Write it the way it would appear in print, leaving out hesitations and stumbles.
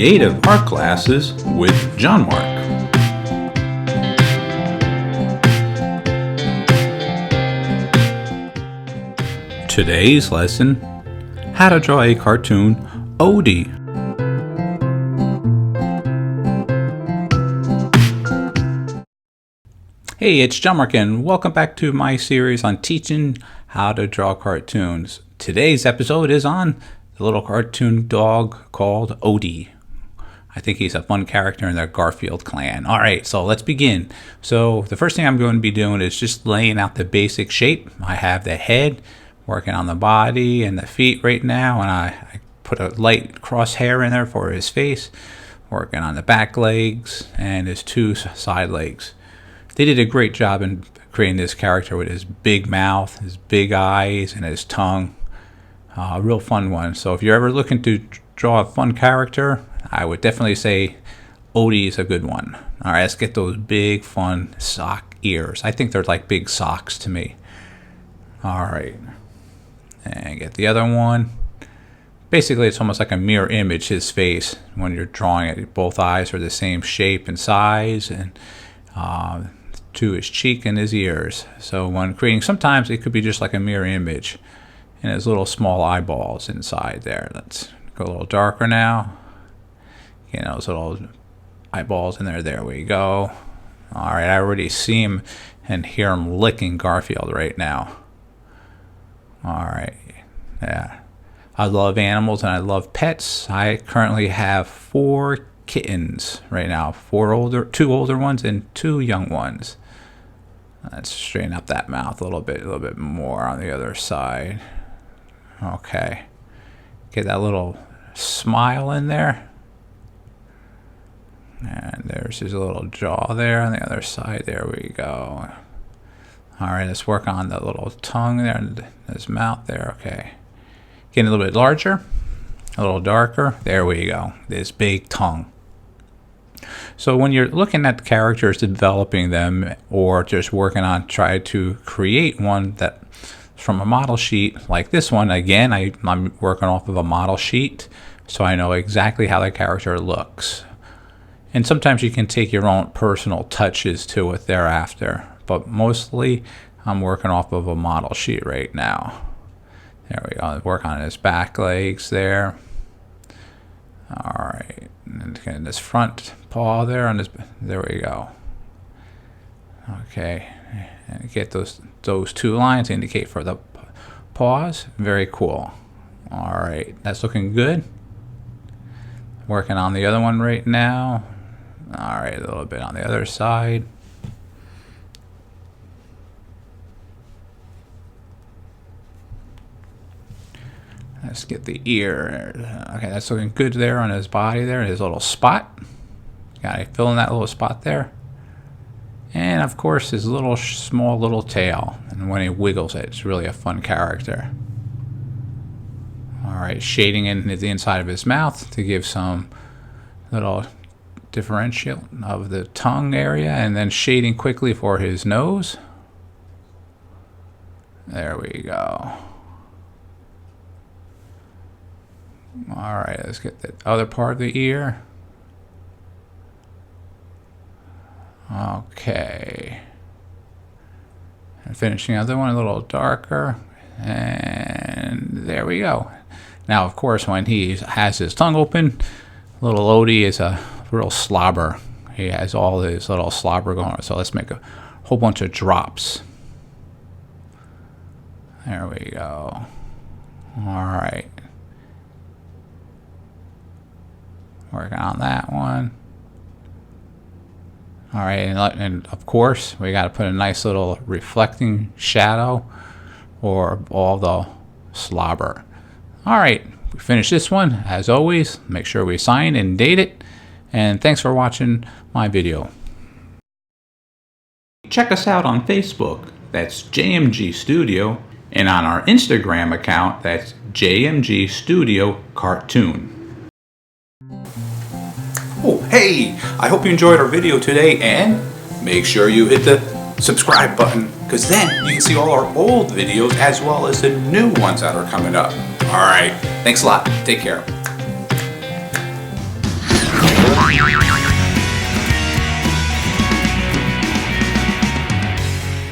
Creative Art Classes with John-Marc. Today's lesson, how to draw a cartoon Odie. Hey, it's John-Marc and welcome back to my series on teaching how to draw cartoons. Today's episode is on the little cartoon dog called Odie. I think he's a fun character in the Garfield clan. All right, so let's begin. So the first thing I'm going to be doing is just laying out the basic shape. I have the head, working on the body and the feet right now, and I put a light crosshair in there for his face, working on the back legs and his two side legs. They did a great job in creating this character with his big mouth, his big eyes, and his tongue. A real fun one. So if you're ever looking to draw a fun character, I would definitely say Odie is a good one. All right, let's get those big, fun sock ears. I think they're like big socks to me. All right, and get the other one. Basically, it's almost like a mirror image, his face. When you're drawing it, both eyes are the same shape and size, and to his cheek and his ears. So when creating, sometimes it could be just like a mirror image, and his little small eyeballs inside there. Let's go a little darker now. You know, those little eyeballs in there. There we go. All right, I already see him and hear him licking Garfield right now. All right, yeah. I love animals and I love pets. I currently have 4 kittens right now. 2 older ones and 2 young ones. Let's straighten up that mouth a little bit more on the other side. Okay, get that little smile in there. And there's his little jaw there on the other side. There we go. All right, let's work on the little tongue there and his mouth there. Okay, getting a little bit larger, a little darker. There we go, this big tongue. So when you're looking at characters, developing them, or just working on trying to create one that from a model sheet like this one, again, I'm working off of a model sheet, so I know exactly how the character looks. And sometimes you can take your own personal touches to it thereafter, but mostly I'm working off of a model sheet right now. There we go, work on his back legs there. All right, and getting this front paw there on his, there we go. Okay, and get those 2 lines to indicate for the paws. Very cool. All right, that's looking good. Working on the other one right now. All right, a little bit on the other side. Let's get the ear. Okay, that's looking good there on his body there, his little spot. Got to fill in that little spot there. And of course, his little small little tail. And when he wiggles it, it's really a fun character. All right, shading in the inside of his mouth to give some little differential of the tongue area, and then shading quickly for his nose. There we go. All right, let's get the other part of the ear. Okay. And finishing the other one a little darker. And there we go. Now, of course, when he has his tongue open, little Odie is a real slobber. He has all his little slobber going on. So let's make a whole bunch of drops. There we go. All right. Working on that one. All right, and of course, we got to put a nice little reflecting shadow or all the slobber. All right, we finished this one. As always, make sure we sign and date it. And thanks for watching my video. Check us out on Facebook. That's JMG Studio. And on our Instagram account, that's JMG Studio Cartoon. Oh, hey! I hope you enjoyed our video today, and make sure you hit the subscribe button, because then you can see all our old videos as well as the new ones that are coming up. Alright, thanks a lot. Take care.